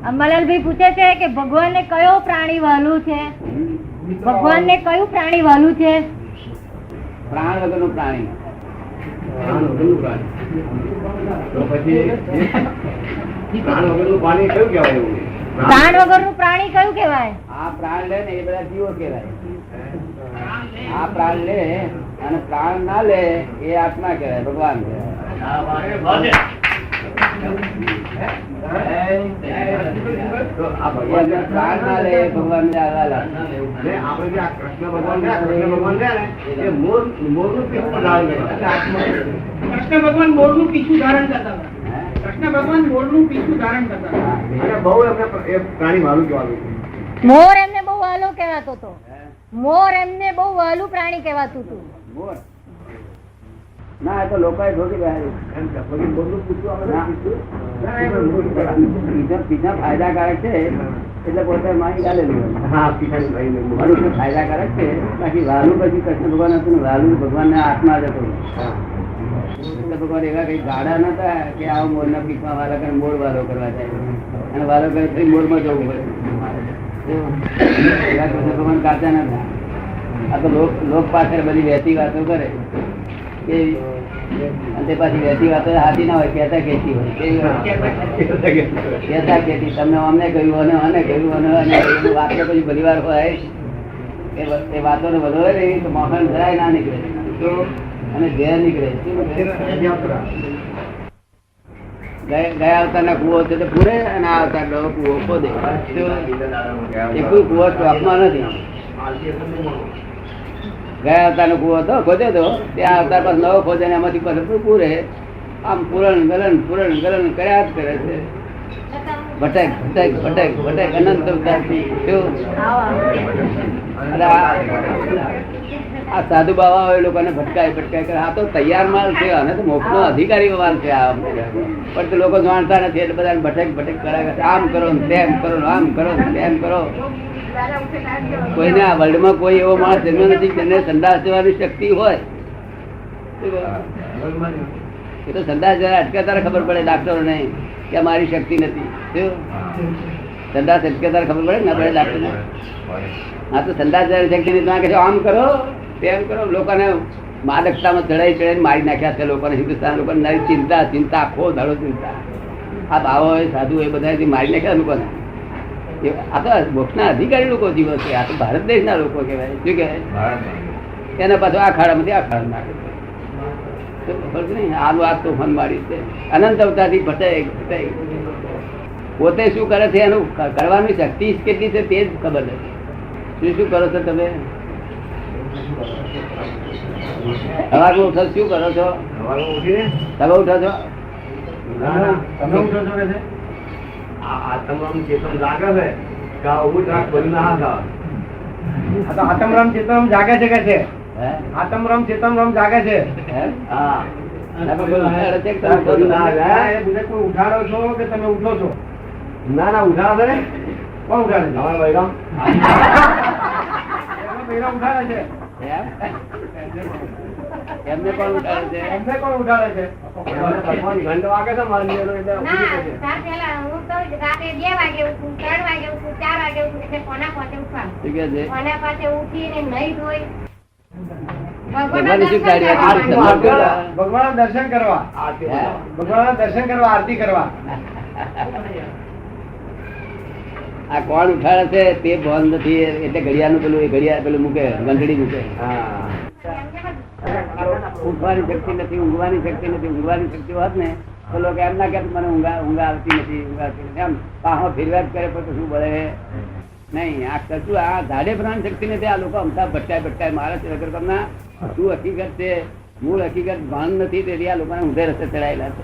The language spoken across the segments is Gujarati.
અંબાલાલભાઈ પૂછે છે કે ભગવાન ને કયો પ્રાણી વહાલું છે? ભગવાન ને કયું પ્રાણી વહાલું છે? પ્રાણ વગરનું પ્રાણી. પ્રાણ વગરનું પ્રાણી કયું કહેવાય? પ્રાણ વગરનું પ્રાણી કયું કહેવાય? આ પ્રાણ લે ને એ બધા જીવો કહેવાય. આ પ્રાણ લે અને પ્રાણ ના લે એ આત્મા કહેવાય, ભગવાન કહેવાય. પ્રાણ ના લે ભગવાન કૃષ્ણ ભગવાન મોરનું પીછું ધારણ કરતા હતા. કૃષ્ણ ભગવાન મોરનું પીછું ધારણ કરતા હતા. બહુ એમને પ્રાણી મારું કહેવાતું. મોર એમને બહુ વહાલો કહેવાતો હતો. મોર એમને બહુ વહાલું પ્રાણી કહેવાતું હતું. મોર ના, એ તો લોકો પીછા ફાયદાકારક છે એટલે પોતે માની ચાલેલું. મનુષ્ય ફાયદાકારક છે, બાકી વાલું પછી કૃષ્ણ ભગવાન હતું ને વાલું ભગવાન ના આત્મા જ હતું. કૃષ્ણ ભગવાન એવા કઈ ગાડા નતા કે આ મોર ના પીછમાં વાલા કરે મોર વાલો કરવા જાય અને વાલો કરે મોર માં જવું પડે. એવા કૃષ્ણ ભગવાન કાચા નતા. આ તો લોક પાસે બધી વહેતી વાતો કરે અને પાછી વહેતી વાતો હાથી ના હોય, કહેતા કહેતી હોય. કહેતા કહેતી તમને અમને કહ્યું અને કહ્યું અને વાતો પછી બધી વાર હોય એ વાતો ને બધો હોય ને તો મોહન જરાય ના નીકળે અને ઝેર નીકળે. ગયા અવતાર ના કુવો છે પૂરે અને આ અવતાર નો કુવો ખોદે. એ કોઈ કુવો સ્ટોકમાં નથી. ગયા અવતાર નો કુવો હતો ખોદે તો ત્યાં અવતાર પાસે નવો ખોદે ને એમાંથી પાછું પૂરે આમ પૂરણ ગલન કર્યા જ કરે છે. ભટક ભટક ભટક ભટક અનંત અવતારથી. આ સાધુ બાબા હોય લોકોને ભટકાય કરે. આ તો તૈયાર માલ છે અને તો મોક્ષ નો અધિકારી માલ છે. આ પણ તો લોકો જાણતા નથી એટલે બધા ભટક ભટક કરે. આમ કરો તેમ કરો, આમ કરો તેમ કરો. કોઈને આ વર્લ્ડ માં કોઈ એવો માણસ જન્મ્યો નથી જેને સંદાસ જવાની શક્તિ હોય. એ તો સંદાસ જરા અટકે તારે ખબર પડે ડાક્ટરો ને કે મારી શક્તિ નથી. સંદાસ અટકે તારે ખબર પડે ને પડે ડાક્ટર ને. હા તો સંદાસ જવાની શક્તિ નથી. આમ કરો તેમ કરો. લોકોને માદકતામાં ચડાઈ મારી નાખ્યા છે લોકોને. હિન્દુસ્તાન લોકો ચિંતા આખો ધાડો ચિંતા. આ બાવો સાધુ એ બધા મારી નાખ્યા લોકોને. આ તો મોક્ષ ના અધિકારી લોકો જીવો છે. આ તો ભારત દેશ ના લોકો કહેવાય. શું કહેવાય? એના પાછું આ ખાડામાંથી આ ખાડા નાખે. આનું આ તોફાન મારી છે. અનંત અવતારથી ભટાય. પોતે શું કરે છે એનું કરવાની શક્તિ કેટલી છે તે જ ખબર નથી. શું કરો છો તમે? સવારમાં ઉઠો શું કરો છો? તમે ઉઠો છો? આતમરામ ચેતન જાગે છે કે આતમરામ ચેતન જાગે છે કે છે? આતમરામ ચેતન જાગે છે. કોઈ ઉઠાડો છો કે તમે ઉઠો છો? ના ઉઠાડે છે. કોણ ઉઠાડે છે? બૈરામ ઉઠાડે છે. એમને પણ ઉઠાડે છે. એમને કોણ ઉઠાડે છે? ઘંટો વાગે છે મારી રાતે 2 વાગે ઉઠું, 3 વાગે ઉઠું, 4 વાગે ઉઠું એટલે કોના પાસે ઉઠવાનું? કોના પાસે ઉઠીને નહીં ધોઈ ભગવાન દર્શન કરવા આરતી કરવા. આ કોણ ઉઠાડે છે તે ભાન નથી એટલે ઘડિયાળનું પેલું મૂકે, ઘંટડી મૂકે. ઉઠવાની શક્તિ નથી, ઊંઘવાની શક્તિ નથી. ઊંઘવાની શક્તિ હોત ને તો લોકો એમ ના કે મને ઊંઘ આવતી નથી એમ પાહો ફેરવા કરે પણ શું બોલે નહીં. આ કશું આ ધાડે પ્રાણ શક્તિ નથી. આ લોકો અમથા ભટકાય મારે છે વગર તમને શું હકીકત છે, મૂળ હકીકત ભાન નથી. તેથી આ લોકોને ઊંધે રસ્તે ચડાયેલા છે.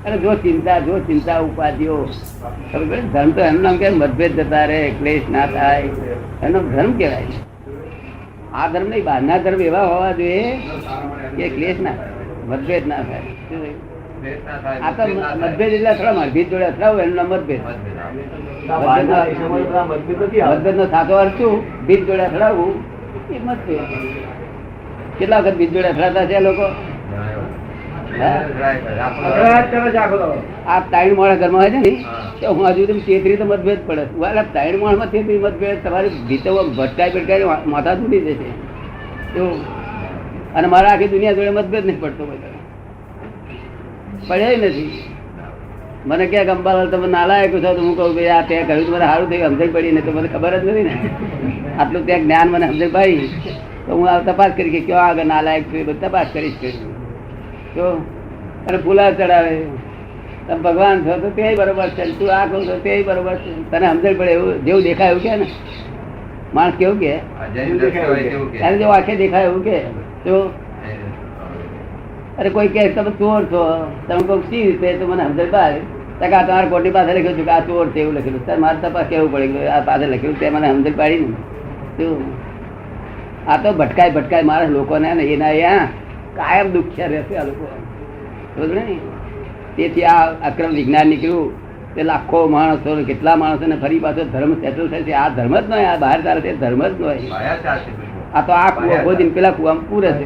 અને જો ચિંતા ઉપાધિઓ ધર્મ તો એનું નામ કે મતભેદ જતા રહે, ક્લેશ ના થાય, એનો ધર્મ કહેવાય. આ ધર્મ નહીં, બહારના ધર્મ એવા હોવા જોઈએ કે ક્લેશ ના થાય, મતભેદ ના થાય. આ તો મતભેદ એટલે અથડામણ, ભીત જોડે અથડાવું એનું નામ મતભેદ. મતભેદ નો સાચો અર્થ શું? ભીત જોડે અથડાવું એ મતભેદ. કેટલા વખત ભીત જોડે અથડાતા છે લોકો? અકળાટ કરે છે આખો દાડો. આ ત્રણ માણસ ઘરમાં હોય છે ને તો હું હજુ તમે તેત્રી તો મતભેદ પડે વાલા ત્રણ માણસમાં તેત્રી મતભેદ તમારી ભીતો ભટકાઈ ભટકાઈ માથા તૂટી જશે એવું. અને મારા આખી દુનિયા જોડે મતભેદ નહીં પડતો પડ્યા નથી. મને ક્યાંક અંબાલાલ તમે નાલાયક છો તો હું કહું ભાઈ આ ત્યાં કહ્યું મને સારું થયું સમજણ પડી ને તો મને ખબર જ નથી ને આટલું ત્યાં જ્ઞાન મને સમજણ પડી તો હું આ તપાસ કરી કે ક્યાં આગળ નાલાયક છું એ બધું તપાસ કરીશ કર્યું તો. અને ફૂલા ચડાવે તમે ભગવાન છો તો તે બરોબર છે, તું આ કહું તો તે બરોબર છે, તને સમજણ પડે એવું જેવું દેખાય એવું કે ને માણસ કેવું કે એને જો આંખે દેખાય એવું કે તો. અરે કોઈ કે તમે ચોર છો તમે કોઈ સી રીતે તો મને સમજણ પાડે તમારા કોટી પાસે લખ્યું છું કે આ ચોર છે એવું લખેલું સર મારે તપાસ કેવું પડે આ પાસે લખેલું તે મને સમજણ પાડી ને શું. આ તો ભટકાય મારા લોકોને ને એના અહીંયા કાયમ દુખ્યા રહેશે આ લોકો સમજ ને. તેથી આ અક્રમ વિજ્ઞાન નીકળ્યું તે લાખો માણસો કેટલા માણસોને ફરી પાછો ધર્મ સેટલ થશે. આ ધર્મ જ નહીં, આ બહાર ચાલે ધર્મ જ નહીં. આ તો આ કુવો ખોદીને પેલા કુવામાં પૂરે છે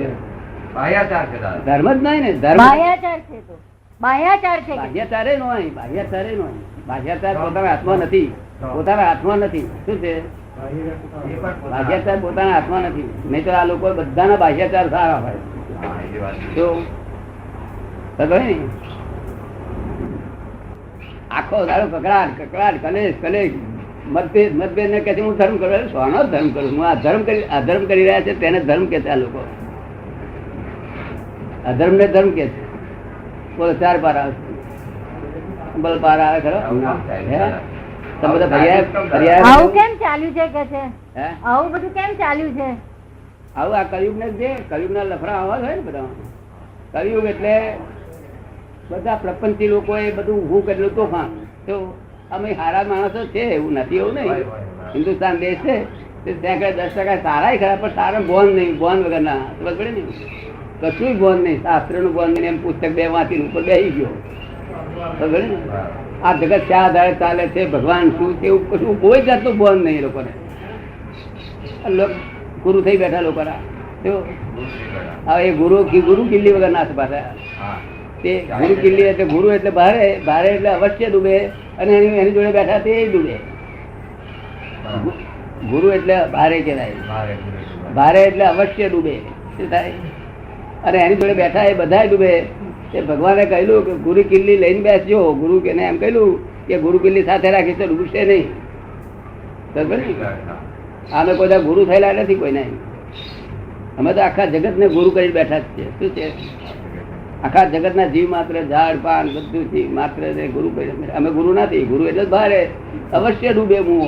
ધર્મ જ નહીં ને. ધર્મ બાહ્યાચાર છે તો બાહ્યાચાર છે કે બાહ્યાચારે નહીં, બાહ્યાચાર પોતાના હાથમાં નથી, પોતાના હાથમાં નથી. શું છે બાહ્યાચાર? પોતાના હાથમાં નથી. નહીં તો આ લોકો બધાના બાહ્યાચાર સારા હોય તો ખબર ને. આખો દાડો કકડાટ કલેશ મતભેદ ને કહે છે હું ધર્મ કરું. સોનો ધર્મ કરું હું? અધર્મ કરી રહ્યા છે તેને ધર્મ કે છે આ લોકો. અધર્મ ને ધર્મ કે છે. બોલો 4 પાર આવે બલ પાર આવે ખરો. તમે બધા ફરિયાદ આવું કેમ ચાલ્યું છે કે છે? હે આવું બધું કેમ ચાલ્યું છે? આવું આ કલયુગ ને જે કલયુગ ના લફડા આવા હોય ને બધા. કલયુગ એટલે બધા પ્રપંચી લોકો એ બધું ઊભું કરેલું તોફાન. તો અમે સારા માણસો છે એવું નથી, એવું નહીં. હિન્દુસ્તાન દેશ છે ત્યાં 10% સારા ખરા પણ સારા બોન નહીં, બોન વગર ના ખબર પડે ને. કશું બોન નહીં, શાસ્ત્ર નું બોન નહીં. એમ પુસ્તક 2 વાંચીને ઉપર બેસી ગયો ખબર ને. આ જગત ક્યાં આધારે ચાલે છે, ભગવાન શું છે એવું કશું કોઈ જાતનું બોન નહીં એ લોકોને. ગુરુ થઈ બેઠા લોકોના. હવે એ ગુરુ કિલ્લી વગર ના પાછા. તે ગુરુ કિલ્લી એટલે ગુરુ એટલે ભારે એટલે અવશ્ય ડૂબે અને એની જોડે બેઠા તે ડૂબે. ગુરુ એટલે ભારે કહેવાય, ભારે એટલે અવશ્ય ડૂબે. શું થાય? અને એની જોડે બેઠા એ બધા ડૂબે. તે ભગવાને કહ્યું કે ગુરુ કિલ્લી લઈને બેસજો. ગુરુ કે એમ કહ્યું કે ગુરુ કિલ્લી સાથે રાખી તો ડૂબશે નહીં. બરાબર ને? અમે કોઈ ગુરુ થયેલા નથી કોઈને. અમે તો આખા જગત ને ગુરુ કરી બેઠા જ છે. શું છે? આખા જગત ના જીવ માત્ર ઝાડ પાન બધું જીવ માત્ર ગુરુ કરી. અમે ગુરુ નથી. ગુરુ એટલે ભારે અવશ્ય ડૂબે મુઓ.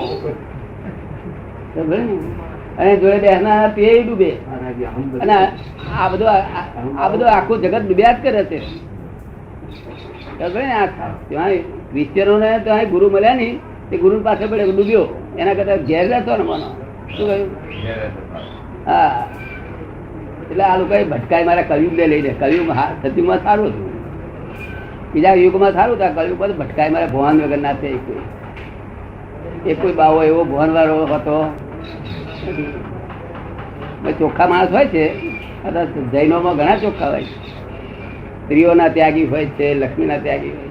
અને જોડે બેસનાર તે ડૂબે. અને આ બધું આખું જગત ડૂબ્યા જ કરે છે. ક્રિશ્ચનો ને તો ગુરુ મળ્યા નહીં, તે ગુરુ પાસે પડે ડૂબ્યો. એના કરતા ઘેર રહેતો ને મનો. શું કહ્યું? હા. એટલે આ લોકો ભટકાય મારા કલયુગ ને લઈને. કલયુગ સતયુગમાં સારું હતું, બીજા યુગમાં સારું હતું. કલયુગ બધું ભટકાય મારા ભગવાન વગર ના છે. એ કોઈ બાવો એવો ભગવાન વાળો હતો. ચોખ્ખા માણસ હોય છે, જૈનોમાં ઘણા ચોખ્ખા હોય છે. સ્ત્રીઓના ત્યાગી હોય છે, લક્ષ્મીના ત્યાગી હોય છે.